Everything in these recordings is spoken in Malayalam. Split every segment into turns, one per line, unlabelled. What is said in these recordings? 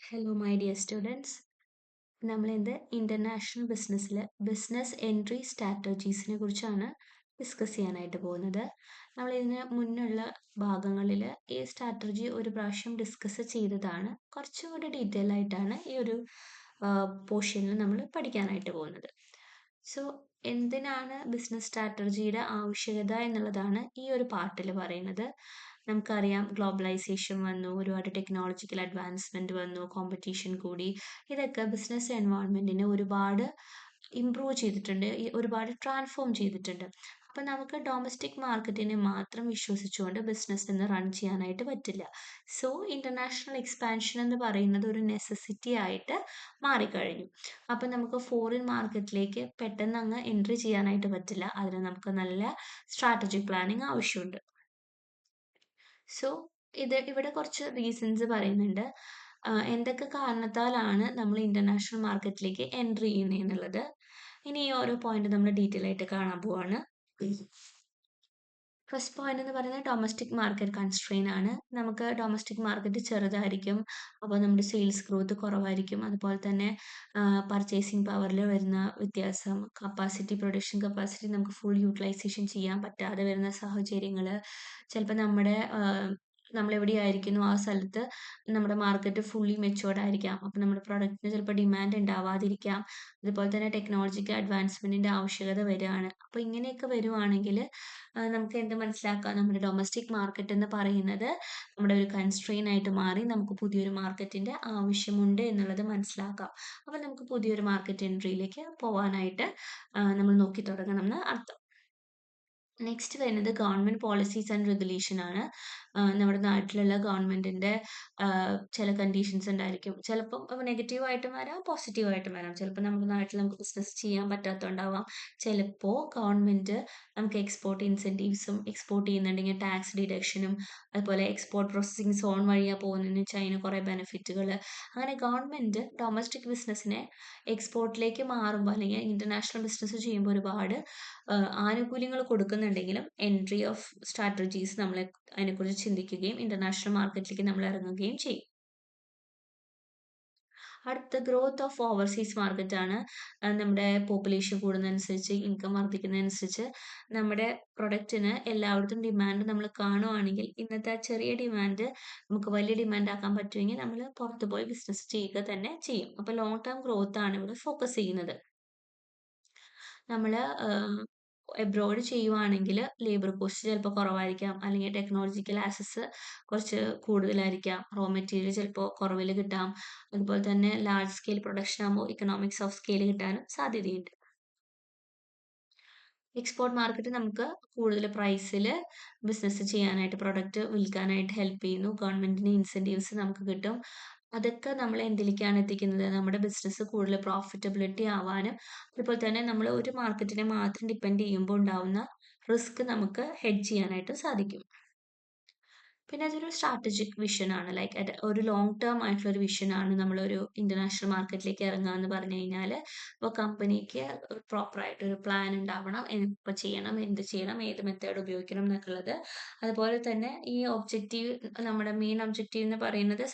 ഹലോ മൈ ഡിയർ സ്റ്റുഡൻസ്, നമ്മളിന്ന് ഇൻ്റർനാഷണൽ ബിസിനസ്സിൽ ബിസിനസ് എൻട്രി സ്ട്രാറ്റജീസിനെ കുറിച്ചാണ് ഡിസ്കസ് ചെയ്യാനായിട്ട് പോകുന്നത്. നമ്മളിതിന് മുന്നുള്ള ഭാഗങ്ങളിൽ ഈ സ്ട്രാറ്റജി ഒരു പ്രാവശ്യം ഡിസ്കസ് ചെയ്തതാണ്. കുറച്ചും കൂടി ഡീറ്റെയിൽ ആയിട്ടാണ് ഈ ഒരു പോർഷനിൽ നമ്മൾ പഠിക്കാനായിട്ട് പോകുന്നത്. സോ എന്തിനാണ് ബിസിനസ് സ്ട്രാറ്റജിയുടെ ആവശ്യകത എന്നുള്ളതാണ് ഈ ഒരു പാർട്ടിൽ പറയുന്നത്. നമുക്കറിയാം, ഗ്ലോബലൈസേഷൻ വന്നു, ഒരുപാട് ടെക്നോളജിക്കൽ അഡ്വാൻസ്മെന്റ് വന്നു, കോമ്പറ്റീഷൻ കൂടി. ഇതൊക്കെ ബിസിനസ് എൻവയോൺമെന്റിനെ ഒരുപാട് ഇംപ്രൂവ് ചെയ്തിട്ടുണ്ട്, ഒരുപാട് ട്രാൻസ്ഫോം ചെയ്തിട്ടുണ്ട്. അപ്പം നമുക്ക് ഡൊമസ്റ്റിക് മാർക്കറ്റിനെ മാത്രം വിശ്വസിച്ചുകൊണ്ട് ബിസിനസ് എന്ന് റൺ ചെയ്യാനായിട്ട് പറ്റില്ല. സോ ഇന്റർനാഷണൽ എക്സ്പാൻഷൻ എന്ന് പറയുന്നത് ഒരു നെസസിറ്റി ആയിട്ട് മാറിക്കഴിഞ്ഞു. അപ്പം നമുക്ക് ഫോറിൻ മാർക്കറ്റിലേക്ക് പെട്ടെന്ന് അങ്ങ് എൻട്രി ചെയ്യാനായിട്ട് പറ്റില്ല. അതിന് നമുക്ക് നല്ല സ്ട്രാറ്റജിക് പ്ലാനിങ് ആവശ്യമുണ്ട്. സോ ഇവിടെ കുറച്ച് റീസൺസ് പറയുന്നുണ്ട്. എന്തൊക്കെ കാരണത്താലാണ് നമ്മൾ ഇന്റർനാഷണൽ മാർക്കറ്റിലേക്ക് എൻട്രി ചെയ്യുന്നത് എന്നുള്ളത്. ഇനി ഈ ഓരോ പോയിന്റ് നമ്മൾ ഡീറ്റെയിൽ ആയിട്ട് കാണാൻ പോവാണ്. ഫസ്റ്റ് പോയിന്റ് എന്ന് പറയുന്നത് ഡൊമസ്റ്റിക് മാർക്കറ്റ് കൺസ്ട്രെയിൻ ആണ്. നമുക്ക് ഡൊമസ്റ്റിക് മാർക്കറ്റ് ചെറുതായിരിക്കും, അപ്പോൾ നമ്മുടെ സെയിൽസ് ഗ്രോത്ത് കുറവായിരിക്കും. അതുപോലെ തന്നെ പർച്ചേസിങ് പവറിൽ വരുന്ന വ്യത്യാസം, പ്രൊഡക്ഷൻ കപ്പാസിറ്റി നമുക്ക് ഫുൾ യൂട്ടിലൈസേഷൻ ചെയ്യാൻ പറ്റാതെ വരുന്ന സാഹചര്യങ്ങൾ, ചിലപ്പോൾ നമ്മളെവിടെയായിരിക്കുന്നു ആ സ്ഥലത്ത് നമ്മുടെ മാർക്കറ്റ് ഫുള്ളി മെച്ചുവേർഡ് ആയിരിക്കാം. അപ്പം നമ്മുടെ പ്രൊഡക്റ്റിന് ചിലപ്പോൾ ഡിമാൻഡ് ഉണ്ടാവാതിരിക്കാം. അതുപോലെ തന്നെ ടെക്നോളജിക്കൽ അഡ്വാൻസ്മെന്റിന്റെ ആവശ്യകത വരികയാണ്. അപ്പോൾ ഇങ്ങനെയൊക്കെ വരുവാണെങ്കിൽ നമുക്ക് എന്ത് മനസ്സിലാക്കാം? നമ്മുടെ ഡൊമസ്റ്റിക് മാർക്കറ്റ് എന്ന് പറയുന്നത് നമ്മുടെ ഒരു കൺസ്ട്രെയിൻ ആയിട്ട് മാറി നമുക്ക് പുതിയൊരു മാർക്കറ്റിന്റെ ആവശ്യമുണ്ട് എന്നുള്ളത് മനസ്സിലാക്കാം. അപ്പോൾ നമുക്ക് പുതിയൊരു മാർക്കറ്റ് എൻട്രിയിലേക്ക് പോകാനായിട്ട് നമ്മൾ നോക്കി തുടങ്ങണം എന്ന് അർത്ഥം. നെക്സ്റ്റ് വരുന്നത് ഗവൺമെന്റ് പോളിസീസ് ആൻഡ് റെഗുലേഷൻ ആണ്. നമ്മുടെ നാട്ടിലുള്ള ഗവൺമെന്റിന്റെ ചില കണ്ടീഷൻസ് ഉണ്ടായിരിക്കും. ചിലപ്പം നെഗറ്റീവായിട്ടും വരാം, പോസിറ്റീവായിട്ടും വരാം. ചിലപ്പോൾ നമ്മുടെ നാട്ടിൽ നമുക്ക് ബിസിനസ് ചെയ്യാൻ പറ്റാത്തതുണ്ടാവാം. ചിലപ്പോൾ ഗവൺമെന്റ് നമുക്ക് എക്സ്പോർട്ട് ഇൻസെൻറ്റീവ്സും, എക്സ്പോർട്ട് ചെയ്യുന്നുണ്ടെങ്കിൽ ടാക്സ് ഡിഡക്ഷനും, അതുപോലെ എക്സ്പോർട്ട് പ്രോസസ്സിംഗ് സോൺ വഴിയാണ് പോകുന്നതെന്ന് വെച്ചാൽ അതിന് കുറേ ബെനിഫിറ്റുകൾ. അങ്ങനെ ഗവൺമെന്റ് ഡൊമസ്റ്റിക് ബിസിനസ്സിനെ എക്സ്പോർട്ടിലേക്ക് മാറുമ്പോൾ അല്ലെങ്കിൽ ഇന്റർനാഷണൽ ബിസിനസ് ചെയ്യുമ്പോൾ ഒരുപാട് ആനുകൂല്യങ്ങൾ കൊടുക്കുന്നുണ്ടെങ്കിലും എൻട്രി ഓഫ് സ്ട്രാറ്റജീസ് നമ്മൾ അതിനെക്കുറിച്ച് ചിന്തിക്കുകയും ഇന്റർനാഷണൽ മാർക്കറ്റിലേക്ക് നമ്മൾ ഇറങ്ങുകയും ചെയ്യും. അടുത്ത ഗ്രോത്ത് ഓഫ് ഓവർസീസ് മാർക്കറ്റ് ആണ്. നമ്മുടെ പോപ്പുലേഷൻ കൂടുന്നതനുസരിച്ച്, ഇൻകം വർദ്ധിക്കുന്നതനുസരിച്ച് നമ്മുടെ പ്രൊഡക്റ്റിന് എല്ലായിടത്തും ഡിമാൻഡ് നമ്മൾ കാണുവാണെങ്കിൽ ഇന്നത്തെ ആ ചെറിയ ഡിമാൻഡ് നമുക്ക് വലിയ ഡിമാൻഡ് ആക്കാൻ പറ്റുമെങ്കിൽ നമ്മൾ പുറത്ത് പോയി ബിസിനസ് ചെയ്യുക തന്നെ ചെയ്യും. അപ്പോൾ ലോങ് ടേം ഗ്രോത്ത് ആണ് ഇവിടെ ഫോക്കസ് ചെയ്യുന്നത്. നമ്മൾ എബ്രോഡ് ചെയ്യുവാണെങ്കിൽ ലേബർ കോസ്റ്റ് ചിലപ്പോൾ കുറവായിരിക്കാം, അല്ലെങ്കിൽ ടെക്നോളജിക്കൽ ആക്സസ് കുറച്ച് കൂടുതലായിരിക്കാം, റോ മെറ്റീരിയൽ ചിലപ്പോൾ കുറവിൽ കിട്ടാം. അതുപോലെ തന്നെ ലാർജ് സ്കെയിൽ പ്രൊഡക്ഷൻ ആകുമ്പോൾ ഇക്കണോമിക്സ് ഓഫ് സ്കെയിൽ കിട്ടാനും സാധ്യതയുണ്ട്. എക്സ്പോർട്ട് മാർക്കറ്റ് നമുക്ക് കൂടുതൽ പ്രൈസിൽ ബിസിനസ് ചെയ്യാനായിട്ട്, പ്രൊഡക്റ്റ് വിൽക്കാനായിട്ട് ഹെൽപ്പ് ചെയ്യുന്നു. ഗവൺമെന്റിന് ഇൻസെൻറ്റീവ്സ് നമുക്ക് കിട്ടും. അതൊക്കെ നമ്മളെ എന്തിലേക്കാണ് എത്തിക്കുന്നത്? നമ്മുടെ ബിസിനസ് കൂടുതൽ പ്രോഫിറ്റബിലിറ്റി ആവാനും, അതുപോലെ തന്നെ നമ്മൾ ഒരു മാർക്കറ്റിനെ മാത്രം ഡിപ്പെൻഡ് ചെയ്യുമ്പോൾ ഉണ്ടാവുന്ന റിസ്ക് നമുക്ക് ഹെഡ്ജ് ചെയ്യാനായിട്ട് സാധിക്കും. പിന്നെ അതൊരു സ്ട്രാറ്റജിക് വിഷൻ ആണ്. ലൈക്ക് ഒരു ലോങ് ടേം ആയിട്ടുള്ള ഒരു വിഷൻ ആണ്. നമ്മളൊരു ഇന്റർനാഷണൽ മാർക്കറ്റിലേക്ക് ഇറങ്ങുക എന്ന് പറഞ്ഞു കഴിഞ്ഞാൽ, ഇപ്പോൾ കമ്പനിക്ക് പ്രോപ്പർ ആയിട്ട് ഒരു പ്ലാൻ ഉണ്ടാവണം. ഇപ്പോൾ ചെയ്യണം, എന്ത് ചെയ്യണം, ഏത് മെത്തേഡ് ഉപയോഗിക്കണം എന്നൊക്കെയുള്ളത്. അതുപോലെ തന്നെ ഈ ഒബ്ജക്റ്റീവ്, നമ്മുടെ മെയിൻ ഒബ്ജക്റ്റീവ് എന്ന് പറയുന്നത്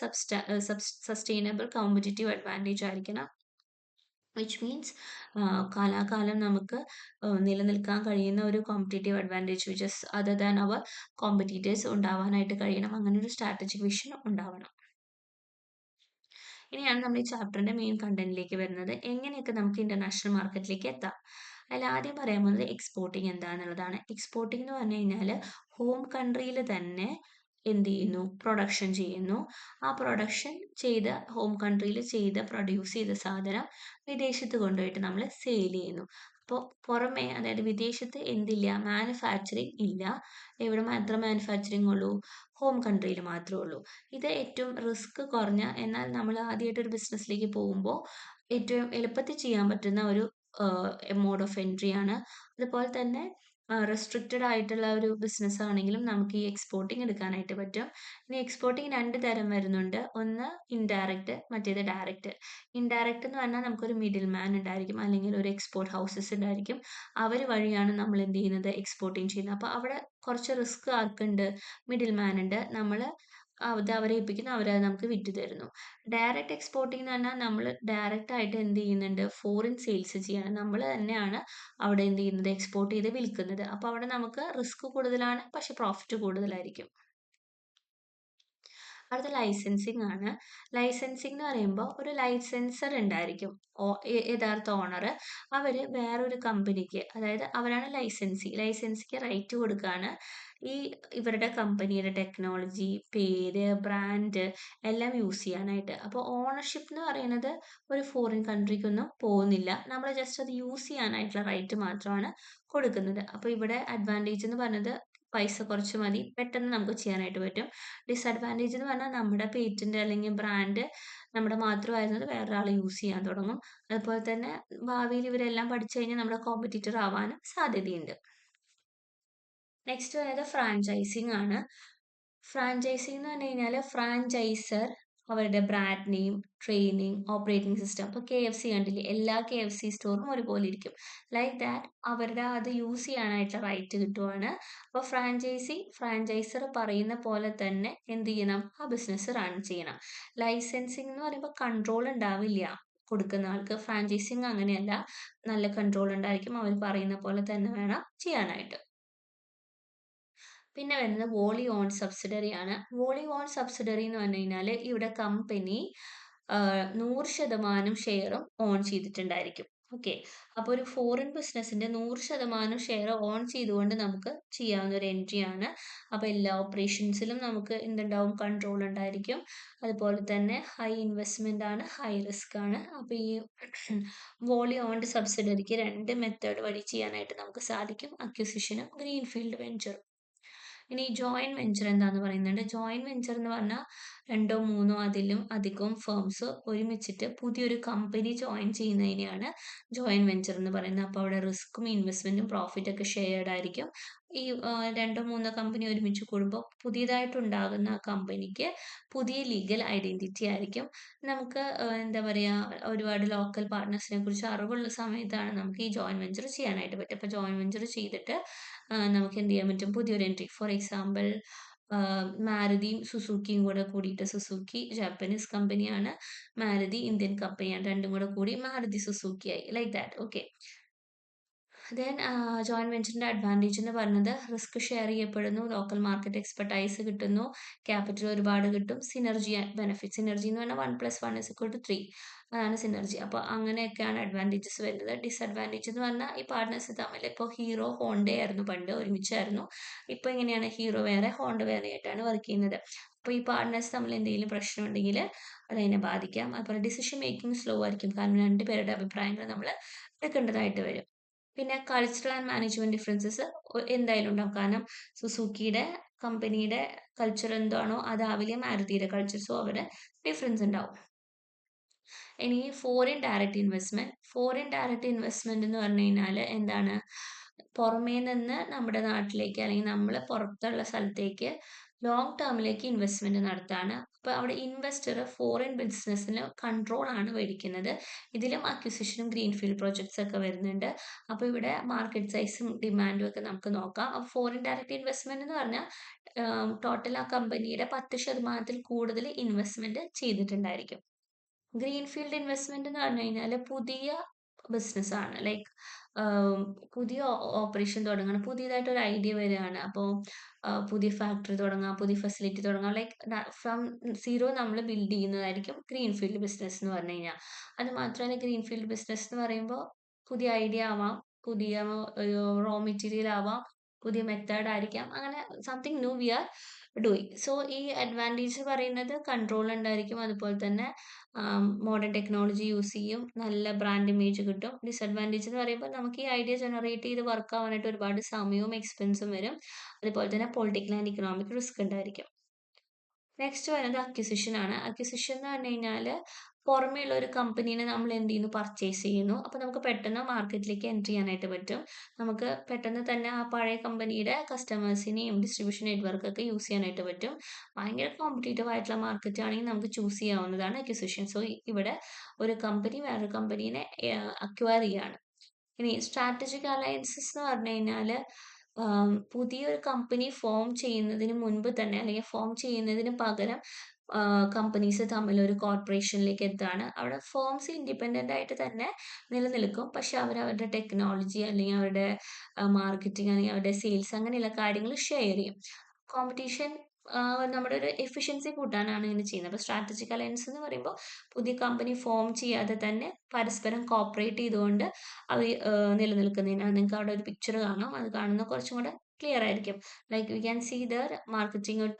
സസ്റ്റൈനബിൾ കോമ്പറ്റീറ്റീവ് അഡ്വാൻറ്റേജ് ആയിരിക്കണം. വിച്ച് മീൻസ് കാലാകാലം നമുക്ക് നിലനിൽക്കാൻ കഴിയുന്ന ഒരു competitive advantage which is other than our competitors ഉണ്ടാവാനായിട്ട് കഴിയണം. അങ്ങനെ ഒരു സ്ട്രാറ്റജിക് വിഷൻ ഉണ്ടാവണം. ഇനിയാണ് നമ്മൾ ഈ ചാപ്റ്ററിന്റെ മെയിൻ കണ്ടന്റിലേക്ക് വരുന്നത്. എങ്ങനെയൊക്കെ നമുക്ക് ഇന്റർനാഷണൽ മാർക്കറ്റിലേക്ക് എത്താം. അതിൽ ആദ്യം പറയാൻ പോകുന്നത് എക്സ്പോർട്ടിങ് എന്താണെന്നുള്ളതാണ്. എക്സ്പോർട്ടിംഗ് എന്ന് പറഞ്ഞു കഴിഞ്ഞാൽ ഹോം കൺട്രിയിൽ തന്നെ എന്ത് ചെയ്യുന്നു? പ്രൊഡക്ഷൻ ചെയ്യുന്നു. ആ പ്രൊഡക്ഷൻ ചെയ്ത ഹോം കൺട്രിയിൽ പ്രൊഡ്യൂസ് ചെയ്ത സാധനം വിദേശത്ത് കൊണ്ടുപോയിട്ട് നമ്മൾ സെയിൽ ചെയ്യുന്നു. അപ്പോൾ പുറമെ, അതായത് വിദേശത്ത് എന്തില്ല? മാനുഫാക്ചറിങ് ഇല്ല. എവിടെ മാത്രം മാനുഫാക്ചറിങ് ഉള്ളൂ? ഹോം കൺട്രിയിൽ മാത്രമേ ഉള്ളൂ. ഇത് ഏറ്റവും റിസ്ക് കുറഞ്ഞ, എന്നാൽ നമ്മൾ ആദ്യമായിട്ട് ഒരു ബിസിനസ്സിലേക്ക് പോകുമ്പോൾ ഏറ്റവും എളുപ്പത്തിൽ ചെയ്യാൻ പറ്റുന്ന ഒരു മോഡ് ഓഫ് എൻട്രി ആണ്. അതുപോലെ തന്നെ റെസ്ട്രിക്റ്റഡ് ആയിട്ടുള്ള ഒരു ബിസിനസ് ആണെങ്കിലും നമുക്ക് ഈ എക്സ്പോർട്ടിങ് എടുക്കാനായിട്ട് പറ്റും. ഇനി എക്സ്പോർട്ടിങ് 2 തരം വരുന്നുണ്ട്. ഒന്ന് ഇൻഡയറക്റ്റ്, മറ്റേത് ഡയറക്റ്റ്. ഇൻഡയറക്റ്റ് എന്ന് പറഞ്ഞാൽ നമുക്കൊരു മിഡിൽ മാൻ ഉണ്ടായിരിക്കും, അല്ലെങ്കിൽ ഒരു എക്സ്പോർട്ട് ഹൗസസ് ഉണ്ടായിരിക്കും. അവർ വഴിയാണ് നമ്മൾ എന്ത് ചെയ്യുന്നത്? എക്സ്പോർട്ടിങ് ചെയ്യുന്നത്. അപ്പോൾ അവിടെ കുറച്ച് റിസ്ക് ആർക്കുണ്ട്? മിഡിൽ മാൻ ഉണ്ട്. നമ്മൾ അത് അവരെ ഏൽപ്പിക്കുന്നു. അവരത് നമുക്ക് വിറ്റ് തരുന്നു. ഡയറക്റ്റ് എക്സ്പോർട്ടിംഗ് എന്ന് പറഞ്ഞാൽ നമ്മൾ ഡയറക്റ്റ് ആയിട്ട് എന്ത് ചെയ്യുന്നുണ്ട്? ഫോറിൻ സെയിൽസ് ചെയ്യാണ്. നമ്മൾ തന്നെയാണ് അവിടെ എന്ത് ചെയ്യുന്നത്? എക്സ്പോർട്ട് ചെയ്ത് വിൽക്കുന്നത്. അപ്പോൾ അവിടെ നമുക്ക് റിസ്ക് കൂടുതലാണ്, പക്ഷെ പ്രോഫിറ്റ് കൂടുതലായിരിക്കും. അടുത്ത ലൈസൻസിങ് ആണ്. ലൈസൻസിങ് എന്ന് പറയുമ്പോൾ ഒരു ലൈസൻസർ ഉണ്ടായിരിക്കും. യഥാർത്ഥ ഓണർ അവർ വേറൊരു കമ്പനിക്ക്, അതായത് അവരാണ് ലൈസൻസിക്ക് റൈറ്റ് കൊടുക്കുകയാണ് ഈ ഇവരുടെ കമ്പനിയുടെ ടെക്നോളജി, പേര്, ബ്രാൻഡ് എല്ലാം യൂസ് ചെയ്യാനായിട്ട്. അപ്പോൾ ഓണർഷിപ്പ് എന്ന് പറയുന്നത് ഒരു ഫോറിൻ കൺട്രിക്കൊന്നും പോകുന്നില്ല. നമ്മൾ ജസ്റ്റ് അത് യൂസ് ചെയ്യാനായിട്ടുള്ള റൈറ്റ് മാത്രമാണ് കൊടുക്കുന്നത്. അപ്പോൾ ഇവിടെ അഡ്വാൻറ്റേജ് എന്ന് പറഞ്ഞത് പൈസ കുറച്ച് മതി, പെട്ടെന്ന് നമുക്ക് ചെയ്യാനായിട്ട് പറ്റും. ഡിസഡ്വാൻറ്റേജ് എന്ന് പറഞ്ഞാൽ നമ്മുടെ പേറ്റന്റ് അല്ലെങ്കിൽ ബ്രാൻഡ് നമ്മുടെ മാത്രമായിരുന്നത് വേറൊരാൾ യൂസ് ചെയ്യാൻ തുടങ്ങും. അതുപോലെ തന്നെ ഭാവിയിൽ ഇവരെല്ലാം പഠിച്ചു കഴിഞ്ഞാൽ നമ്മുടെ കോമ്പറ്റീറ്റർ ആവാനും സാധ്യതയുണ്ട്. നെക്സ്റ്റ് വരുന്നത് ഫ്രാഞ്ചൈസിങ് ആണ്. ഫ്രാഞ്ചൈസിങ് എന്ന് പറഞ്ഞു കഴിഞ്ഞാൽ ഫ്രാഞ്ചൈസർ അവരുടെ brand name, training, operating system. ഇപ്പോൾ KFC കണ്ടില്ലേ, എല്ലാ KFC സ്റ്റോറും ഒരുപോലെ ഇരിക്കും. ലൈക്ക് ദാറ്റ് അവരുടെ അത് യൂസ് ചെയ്യാനായിട്ടുള്ള റൈറ്റ് കിട്ടുവാണ്. അപ്പോൾ ഫ്രാഞ്ചൈസർ പറയുന്ന പോലെ തന്നെ എന്ത് ചെയ്യണം? ആ ബിസിനസ് റൺ ചെയ്യണം. ലൈസൻസിങ് എന്ന് പറയുമ്പോൾ കൺട്രോൾ ഉണ്ടാവില്ല കൊടുക്കുന്ന ആൾക്ക്. ഫ്രാഞ്ചൈസിങ് അങ്ങനെയല്ല, നല്ല കൺട്രോൾ ഉണ്ടായിരിക്കും. അവർ പറയുന്ന പോലെ തന്നെ വേണം ചെയ്യാനായിട്ട്. പിന്നെ വരുന്നത് വോളി ഓൺ സബ്സിഡറി ആണ്. വോളി ഓൺ സബ്സിഡറി എന്ന് പറഞ്ഞു കഴിഞ്ഞാൽ ഇവിടെ കമ്പനി 100% ഷെയറും ഓൺ ചെയ്തിട്ടുണ്ടായിരിക്കും. ഓക്കെ, അപ്പോൾ ഒരു ഫോറിൻ ബിസിനസിന്റെ 100% ഷെയർ ഓൺ ചെയ്തുകൊണ്ട് നമുക്ക് ചെയ്യാവുന്ന ഒരു എൻട്രി ആണ്. അപ്പോൾ എല്ലാ ഓപ്പറേഷൻസിലും നമുക്ക് എന്തുണ്ടാവും? കൺട്രോൾ ഉണ്ടായിരിക്കും. അതുപോലെ തന്നെ ഹൈ ഇൻവെസ്റ്റ്മെന്റ് ആണ്, ഹൈ റിസ്ക് ആണ്. അപ്പോൾ ഈ വോളി ഓൺഡ് സബ്സിഡറിക്ക് 2 മെത്തേഡ് വഴി ചെയ്യാനായിട്ട് നമുക്ക് സാധിക്കും: അക്വിസിഷനും ഗ്രീൻഫീൽഡ് വെഞ്ചറും. ഇനി ജോയിന്റ് വെഞ്ചർ എന്താന്ന് പറയുന്നുണ്ട്. ജോയിന്റ് വെഞ്ചർ എന്ന് പറഞ്ഞാൽ 2 3 അതിലും അധികം ഫേംസ് ഒരുമിച്ചിട്ട് പുതിയൊരു കമ്പനി ജോയിൻ ചെയ്യുന്നതിനെയാണ് ജോയിന്റ് വെഞ്ചർ എന്ന് പറയുന്നത്. അപ്പോൾ അവിടെ റിസ്ക്കും ഇൻവെസ്റ്റ്മെന്റും പ്രോഫിറ്റ് ഒക്കെ ഷെയർഡ് ആയിരിക്കും. ഈ 2 3 കമ്പനി ഒരുമിച്ച് കൂടുമ്പോൾ പുതിയതായിട്ടുണ്ടാകുന്ന കമ്പനിക്ക് പുതിയ ലീഗൽ ഐഡന്റിറ്റി ആയിരിക്കും. നമുക്ക് എന്താ പറയുക, ഒരുപാട് ലോക്കൽ പാർട്ട്നേഴ്സിനെ കുറിച്ച് അറിവുള്ള സമയത്താണ് നമുക്ക് ഈ ജോയിന്റ് വെഞ്ചർ ചെയ്യാനായിട്ട് പറ്റും. അപ്പോൾ ജോയിന്റ് വെഞ്ചർ ചെയ്തിട്ട് നമുക്ക് എന്ത് ചെയ്യാൻ പറ്റും? പുതിയൊരു എൻട്രി, ഫോർ എക്സാമ്പിൾ മാരുതിയും സുസുക്കിയും കൂടെ കൂടിയിട്ട്, സുസുക്കി ജാപ്പനീസ് കമ്പനിയാണ്, മാരുതി ഇന്ത്യൻ കമ്പനിയാണ്, രണ്ടും കൂടെ കൂടി മാരുതി സുസുക്കി ആയി. Like that. Okay, then joint വെഞ്ചറിന്റെ അഡ്വാൻറ്റേജ് എന്ന് പറയുന്നത് റിസ്ക് ഷെയർ ചെയ്യപ്പെടുന്നു, ലോക്കൽ മാർക്കറ്റ് എക്സ്പെർട്ടൈസ് കിട്ടുന്നു, ക്യാപിറ്റൽ ഒരുപാട് കിട്ടും, സിനർജി ബെനിഫിറ്റ്. സിനർജി എന്ന് പറഞ്ഞാൽ 1+1=3, അതാണ് സിനർജി. അപ്പോൾ അങ്ങനെയൊക്കെയാണ് അഡ്വാൻറ്റേജസ് വരുന്നത്. ഡിസഡ്വാൻറ്റേജ് എന്ന് പറഞ്ഞാൽ ഈ പാർട്ട്നേഴ്സ് തമ്മിൽ, ഇപ്പോൾ ഹീറോ ഹോണ്ട ആയിരുന്നു പണ്ട്, ഒരുമിച്ചായിരുന്നു. ഇപ്പോൾ എങ്ങനെയാണ്? ഹീറോ വേറെ, ഹോണ്ട വേറെ ആയിട്ടാണ് വർക്ക് ചെയ്യുന്നത്. അപ്പോൾ ഈ പാർട്ട്നേഴ്സ് തമ്മിൽ എന്തെങ്കിലും പ്രശ്നം ഉണ്ടെങ്കിൽ അതിനെ ബാധിക്കാം. അതുപോലെ ഡിസിഷൻ മേക്കിംഗ് സ്ലോ ആയിരിക്കും, കാരണം രണ്ടുപേരുടെ അഭിപ്രായങ്ങൾ നമ്മൾ എടുക്കേണ്ടതായിട്ട് വരും. പിന്നെ കൾച്ചറൽ ആൻഡ് മാനേജ്മെന്റ് ഡിഫറൻസസ് എന്തായാലും ഉണ്ടാവും, കാരണം സുസുക്കിയുടെ കമ്പനിയുടെ കൾച്ചർ എന്താണോ അതാവില്ല മാരുതിയുടെ കൾച്ചർ, സോ അവിടെ ഡിഫറൻസ് ഉണ്ടാവും. ഇനി ഫോറിൻ ഡയറക്റ്റ് ഇൻവെസ്റ്റ്മെന്റ് എന്ന് പറഞ്ഞു കഴിഞ്ഞാൽ എന്താണ്? പുറമേ നിന്ന് നമ്മുടെ നാട്ടിലേക്ക് അല്ലെങ്കിൽ നമ്മൾ പുറത്തുള്ള സ്ഥലത്തേക്ക് ലോങ് ടേമിലേക്ക് ഇൻവെസ്റ്റ്മെന്റ് നടത്താണ്. അപ്പോൾ അവിടെ ഇൻവെസ്റ്റർ ഫോറിൻ ബിസിനസ്സിന് കൺട്രോൾ ആണ് മേടിക്കുന്നത്. ഇതിലും അക്വിസിഷനും ഗ്രീൻഫീൽഡ് പ്രോജക്ട്സ് ഒക്കെ വരുന്നുണ്ട്. അപ്പോൾ ഇവിടെ മാർക്കറ്റ് സൈസും ഡിമാൻഡും ഒക്കെ നമുക്ക് നോക്കാം. അപ്പോൾ ഫോറിൻ ഡയറക്റ്റ് ഇൻവെസ്റ്റ്മെന്റ് എന്ന് പറഞ്ഞാൽ ടോട്ടൽ ആ കമ്പനിയുടെ 10% കൂടുതൽ ഇൻവെസ്റ്റ്മെന്റ് ചെയ്തിട്ടുണ്ടായിരിക്കും. ഗ്രീൻഫീൽഡ് ഇൻവെസ്റ്റ്മെന്റ് എന്ന് പറഞ്ഞു കഴിഞ്ഞാൽ പുതിയ ബിസിനസ് ആണ്. ലൈക്ക് പുതിയ ഓപ്പറേഷൻ തുടങ്ങണം, പുതിയതായിട്ട് ഒരു ഐഡിയ വരികയാണ്. അപ്പോൾ പുതിയ ഫാക്ടറി തുടങ്ങാം, പുതിയ ഫെസിലിറ്റി തുടങ്ങാം. ലൈക്ക് ഫ്രം സീറോ നമ്മൾ ബിൽഡ് ചെയ്യുന്നതായിരിക്കും ഗ്രീൻഫീൽഡ് ബിസിനസ് എന്ന് പറഞ്ഞു കഴിഞ്ഞാൽ. അത് മാത്രമല്ല, ഗ്രീൻഫീൽഡ് ബിസിനസ് എന്ന് പറയുമ്പോൾ പുതിയ ഐഡിയ ആവാം, പുതിയ റോ മെറ്റീരിയൽ ആവാം, പുതിയ മെത്തേഡ് ആയിരിക്കാം, അങ്ങനെ something new we are doing. So ഈ അഡ്വാൻറ്റേജ് പറയുന്നത് കൺട്രോൾ ഉണ്ടായിരിക്കും, അതുപോലെ തന്നെ മോഡേൺ ടെക്നോളജി യൂസ് ചെയ്യും, നല്ല ബ്രാൻഡ് ഇമേജ് കിട്ടും. ഡിസഡ്വാൻറ്റേജ് എന്ന് പറയുമ്പോൾ നമുക്ക് ഈ ഐഡിയ ജനറേറ്റ് ചെയ്ത് വർക്ക് ആവാനായിട്ട് ഒരുപാട് സമയവും എക്സ്പെൻസും വരും. അതുപോലെ തന്നെ പൊളിറ്റിക്കൽ ആൻഡ് ഇക്കണോമിക് റിസ്ക് ഉണ്ടായിരിക്കും. നെക്സ്റ്റ് വരുന്നത് അക്വിസിഷൻ ആണ്. അക്വിസിഷൻ എന്ന് പറഞ്ഞു കഴിഞ്ഞാൽ പുറമേയുള്ള ഒരു കമ്പനീനെ നമ്മൾ എന്ത് ചെയ്യുന്നു? പർച്ചേസ് ചെയ്യുന്നു. അപ്പോൾ നമുക്ക് പെട്ടെന്ന് മാർക്കറ്റിലേക്ക് എൻട്രി ചെയ്യാനായിട്ട് പറ്റും. നമുക്ക് പെട്ടെന്ന് തന്നെ ആ പഴയ കമ്പനിയുടെ കസ്റ്റമേഴ്സിനെയും ഡിസ്ട്രിബ്യൂഷൻ നെറ്റ്വർക്ക് ഒക്കെ യൂസ് ചെയ്യാനായിട്ട് പറ്റും. ഭയങ്കര കോമ്പറ്റീറ്റീവ് ആയിട്ടുള്ള മാർക്കറ്റ് ആണെങ്കിൽ നമുക്ക് ചൂസ് ചെയ്യാവുന്നതാണ് അക്വിസിഷൻ. സോ ഇവിടെ ഒരു കമ്പനി വേറൊരു കമ്പനീനെ അക്വയർ ചെയ്യാണ്. ഇനി സ്ട്രാറ്റജിക് അലയൻസസ് എന്ന് പറഞ്ഞു കഴിഞ്ഞാൽ പുതിയൊരു കമ്പനി ഫോം ചെയ്യുന്നതിന് മുൻപ് തന്നെ അല്ലെങ്കിൽ ഫോം ചെയ്യുന്നതിന് പകരം കമ്പനീസ് തമ്മിൽ ഒരു കോർപ്പറേഷനിലേക്ക് എത്തുകയാണ്. അവിടെ ഫേംസ് ഇൻഡിപെൻഡന്റ് ആയിട്ട് തന്നെ നിലനിൽക്കും. പക്ഷെ അവരവരുടെ ടെക്നോളജി അല്ലെങ്കിൽ അവരുടെ മാർക്കറ്റിംഗ് അല്ലെങ്കിൽ അവരുടെ സെയിൽസ് അങ്ങനെയുള്ള കാര്യങ്ങൾ ഷെയർ ചെയ്യും. കോമ്പറ്റീഷൻ നമ്മുടെ ഒരു എഫിഷ്യൻസി കൂട്ടാനാണ് ഇങ്ങനെ ചെയ്യുന്നത്. അപ്പോൾ സ്ട്രാറ്റജിക് അലയൻസ് എന്ന് പറയുമ്പോൾ പുതിയ കമ്പനി ഫോം ചെയ്യാതെ തന്നെ പരസ്പരം കോപ്പറേറ്റ് ചെയ്തുകൊണ്ട് അവർ നിലനിൽക്കുന്നതിനാണ്. നിങ്ങൾക്ക് അവിടെ ഒരു പിക്ചർ കാണാം. അത് കാണുന്ന കുറച്ചും കൂടെ ക്ലിയർ ആയിരിക്കും. Like we can see there marketing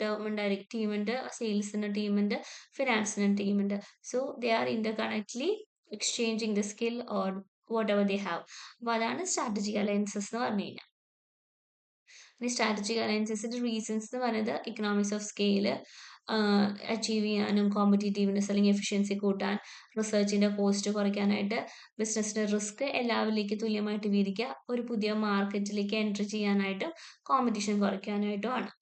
ടീമുണ്ട്, സെയിൽസിന് ടീമുണ്ട്, ഫിനാൻസിന് ടീമുണ്ട്. So they are interconnectedly exchanging the skill or whatever they have. അപ്പോൾ അതാണ് സ്ട്രാറ്റജിക് അലയൻസസ് എന്ന് പറഞ്ഞു കഴിഞ്ഞാൽ. ഇനി സ്ട്രാറ്റജിക് അലയൻസസിന്റെ റീസൺസ് എന്ന് പറയുന്നത് ഇക്കണോമിക്സ് ഓഫ് സ്കെയിൽ അച്ചീവ് ചെയ്യാനും, കോമ്പറ്റീറ്റീവ്നെസ് അല്ലെങ്കിൽ എഫിഷ്യൻസി കൂട്ടാൻ, റിസർച്ചിന്റെ കോസ്റ്റ് കുറയ്ക്കാനായിട്ട്, ബിസിനസ്സിന്റെ റിസ്ക് എല്ലാവരിലേക്ക് തുല്യമായിട്ട് വീതിക്കുക, ഒരു പുതിയ മാർക്കറ്റിലേക്ക് എൻട്രി ചെയ്യാനായിട്ടും കോമ്പറ്റീഷൻ കുറയ്ക്കാനായിട്ടുമാണ്.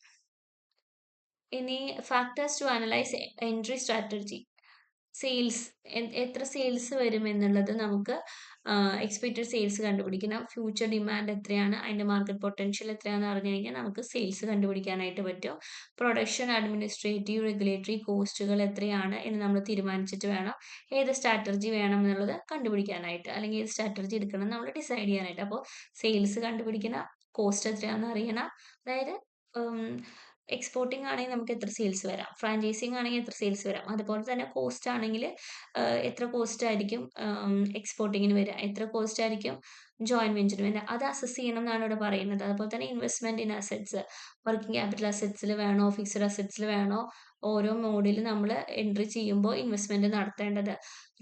ഇനി factors to analyse entry strategy. Sales എത്ര സെയിൽസ് വരും എന്നുള്ളത് നമുക്ക് എക്സ്പെക്റ്റഡ് സെയിൽസ് കണ്ടുപിടിക്കണം. ഫ്യൂച്ചർ ഡിമാൻഡ് എത്രയാണ്, അതിൻ്റെ മാർക്കറ്റ് പൊട്ടൻഷ്യൽ എത്രയാണെന്ന് അറിഞ്ഞു കഴിഞ്ഞാൽ നമുക്ക് സെയിൽസ് കണ്ടുപിടിക്കാനായിട്ട് പറ്റും. പ്രൊഡക്ഷൻ, അഡ്മിനിസ്ട്രേറ്റീവ്, റെഗുലേറ്ററി കോസ്റ്റുകൾ എത്രയാണ് എന്ന് നമ്മൾ തീരുമാനിച്ചിട്ട് വേണം ഏത് സ്ട്രാറ്റജി വേണം എന്നുള്ളത് കണ്ടുപിടിക്കാനായിട്ട്, അല്ലെങ്കിൽ ഏത് സ്ട്രാറ്റജി എടുക്കണം നമ്മൾ ഡിസൈഡ് ചെയ്യാനായിട്ട്. അപ്പോൾ സെയിൽസ് കണ്ടുപിടിക്കണം, കോസ്റ്റ് എത്രയാണെന്ന് അറിയണം. അതായത് എക്സ്പോർട്ടിംഗ് ആണെങ്കിൽ നമുക്ക് എത്ര സെയിൽസ് വരാം, ഫ്രാഞ്ചൈസിങ് ആണെങ്കിൽ എത്ര സെയിൽസ് വരാം, അതുപോലെ തന്നെ കോസ്റ്റ് ആണെങ്കിൽ എത്ര കോസ്റ്റ് ആയിരിക്കും എക്സ്പോർട്ടിങ്ങിന് വരിക, എത്ര കോസ്റ്റ് ആയിരിക്കും ജോയിന്റ് വെഞ്ചറിന് വരിക, അത് അസസ് ചെയ്യണം എന്നാണ് ഇവിടെ പറയുന്നത്. അതുപോലെ തന്നെ investment in assets, working capital അസറ്റ്സിൽ വേണോ, ഫിക്സഡ് അസറ്റ്സിൽ വേണോ, ഓരോ മോഡിൽ നമ്മൾ എൻട്രി ചെയ്യുമ്പോൾ ഇൻവെസ്റ്റ്മെന്റ് നടത്തേണ്ടത്,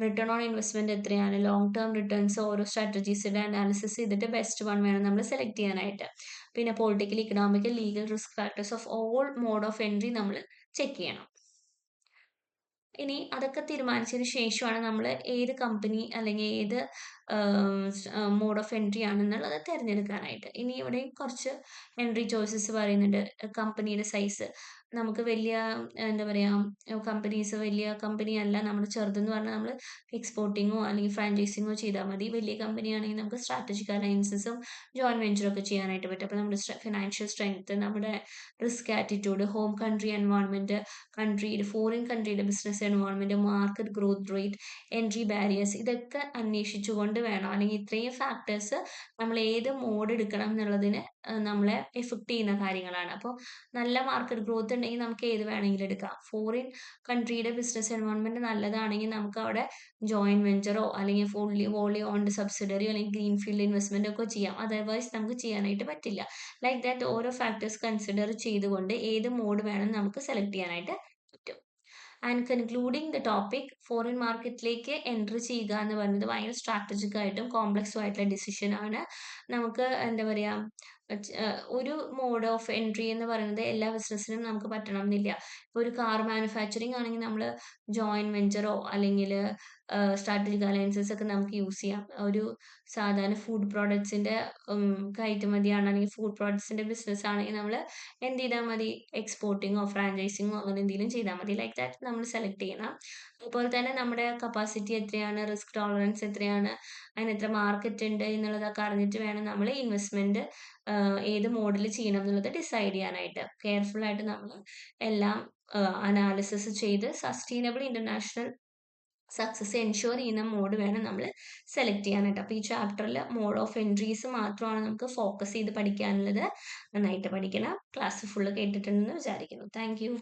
റിട്ടേൺ ഓൺ ഇൻവെസ്റ്റ്മെന്റ് എത്രയാണ്, ലോങ് ടേം റിട്ടേൺസ്, ഓരോ സ്ട്രാറ്റജീസിന്റെ അനാലിസിസ് ചെയ്തിട്ട് ബെസ്റ്റ് വൺ വേണം നമ്മൾ സെലക്ട് ചെയ്യാനായിട്ട്. പിന്നെ political, economical, legal risk factors of all mode of entry നമ്മൾ ചെക്ക് ചെയ്യണം. ഇനി അതൊക്കെ തീരുമാനിച്ചതിന് ശേഷമാണ് നമ്മൾ ഏത് കമ്പനി അല്ലെങ്കിൽ ഏത് മോഡ് ഓഫ് എൻട്രി ആണെന്നുള്ളത് തിരഞ്ഞെടുക്കാനായിട്ട്. ഇനി ഇവിടെ കുറച്ച് എൻട്രി ചോയ്സസ് പറയുന്നുണ്ട്. കമ്പനിയുടെ സൈസ്, നമുക്ക് വലിയ എന്താ പറയുക കമ്പനീസ്, വലിയ കമ്പനി അല്ല നമ്മൾ ചെറുതെന്ന് പറഞ്ഞാൽ നമ്മൾ എക്സ്പോർട്ടിങ്ങോ അല്ലെങ്കിൽ ഫ്രാഞ്ചൈസിങ്ങോ ചെയ്താൽ മതി. വലിയ കമ്പനി ആണെങ്കിൽ നമുക്ക് സ്ട്രാറ്റജിക് അലയൻസസും ജോയിന്റ് വെഞ്ചറും ഒക്കെ ചെയ്യാനായിട്ട് പറ്റും. അപ്പോൾ നമ്മുടെ ഫിനാൻഷ്യൽ സ്ട്രെങ്ത്, നമ്മുടെ risk attitude, home country environment, കൺട്രിയുടെ ഫോറിൻ കൺട്രിയുടെ business environment, market growth rate, entry barriers, ഇതൊക്കെ അന്വേഷിച്ചുകൊണ്ട് വേണം, അല്ലെങ്കിൽ ഇത്രയും ഫാക്ടേഴ്സ് നമ്മൾ ഏത് മോഡ് എടുക്കണം എന്നുള്ളതിന് നമ്മളെ എഫക്ട് ചെയ്യുന്ന കാര്യങ്ങളാണ്. അപ്പോൾ നല്ല മാർക്കറ്റ് ഗ്രോത്ത് ഉണ്ടെങ്കിൽ നമുക്ക് ഏത് വേണമെങ്കിലും എടുക്കാം. ഫോറിൻ കൺട്രിയുടെ ബിസിനസ് എൻവയോൺമെന്റ് നല്ലതാണെങ്കിൽ നമുക്ക് അവിടെ ജോയിന്റ് വെഞ്ചറോ അല്ലെങ്കിൽ വോളി ഓൺഡ് സബ്സിഡറിയോ അല്ലെങ്കിൽ ഗ്രീൻ ഫീൽഡ് ഇൻവെസ്റ്റ്മെന്റ് ഒക്കെ ചെയ്യാം. അതർവൈസ് നമുക്ക് ചെയ്യാനായിട്ട് പറ്റില്ല. ലൈക്ക് ദാറ്റ് ഓരോ ഫാക്ടേഴ്സ് കൺസിഡർ ചെയ്തുകൊണ്ട് ഏത് മോഡ് വേണം നമുക്ക് സെലക്ട് ചെയ്യാനായിട്ട് പറ്റും. And concluding the topic, foreign മാർക്കറ്റിലേക്ക് എൻട്രി ചെയ്യുക എന്ന് പറയുന്നത് ഭയങ്കര സ്ട്രാറ്റജിക് ആയിട്ടും കോംപ്ലക്സും ആയിട്ടുള്ള ഡിസിഷൻ ആണ്. നമുക്ക് എന്താ പറയുക, ഒരു മോഡ് ഓഫ് എൻട്രി എന്ന് പറയുന്നത് എല്ലാ ബിസിനസ്സിനും നമുക്ക് പറ്റണം എന്നില്ല. ഇപ്പോൾ ഒരു കാർ മാനുഫാക്ചറിങ് ആണെങ്കിൽ നമ്മൾ ജോയിന്റ് വെഞ്ചറോ അല്ലെങ്കിൽ സ്ട്രാറ്റജിക് അലയൻസസ് ഒക്കെ നമുക്ക് യൂസ് ചെയ്യാം. ഒരു സാധാരണ ഫുഡ് പ്രോഡക്ട്സിന്റെ കയറ്റുമതിയാണ് അല്ലെങ്കിൽ ഫുഡ് പ്രോഡക്ട്സിന്റെ ബിസിനസ് ആണെങ്കിൽ നമ്മൾ എന്ത് ചെയ്താൽ മതി, എക്സ്പോർട്ടിങ്ങോ ഫ്രാഞ്ചൈസിങ്ങോ അങ്ങനെ എന്തെങ്കിലും ചെയ്താൽ മതി. ലൈക്ക് ദാറ്റ് നമ്മൾ സെലക്ട് ചെയ്യണം. അതുപോലെ തന്നെ നമ്മുടെ കപ്പാസിറ്റി എത്രയാണ്, റിസ്ക് ടോളറൻസ് എത്രയാണ്, അതിന് എത്ര മാർക്കറ്റ് ഉണ്ട് എന്നുള്ളതൊക്കെ അറിഞ്ഞിട്ട് വേണം നമ്മൾ ഇൻവെസ്റ്റ്മെന്റ് ഏത് മോഡിൽ ചെയ്യണം എന്നുള്ളത് ഡിസൈഡ് ചെയ്യാനായിട്ട്. കെയർഫുൾ ആയിട്ട് നമ്മൾ എല്ലാം അനാലിസിസ് ചെയ്ത് സസ്റ്റൈനബിൾ ഇന്റർനാഷണൽ സക്സസ് എൻഷുർ ചെയ്യുന്ന മോഡ് വേണം നമ്മൾ സെലക്ട് ചെയ്യാനായിട്ട്. അപ്പോൾ ഈ ചാപ്റ്ററിൽ മോഡ് ഓഫ് എൻട്രീസ് മാത്രമാണ് നമുക്ക് ഫോക്കസ് ചെയ്ത് പഠിക്കാനുള്ളത്. നന്നായിട്ട് പഠിക്കണം. ക്ലാസ് ഫുള്ള് കേട്ടിട്ടുണ്ടെന്ന് വിചാരിക്കുന്നു. Thank you.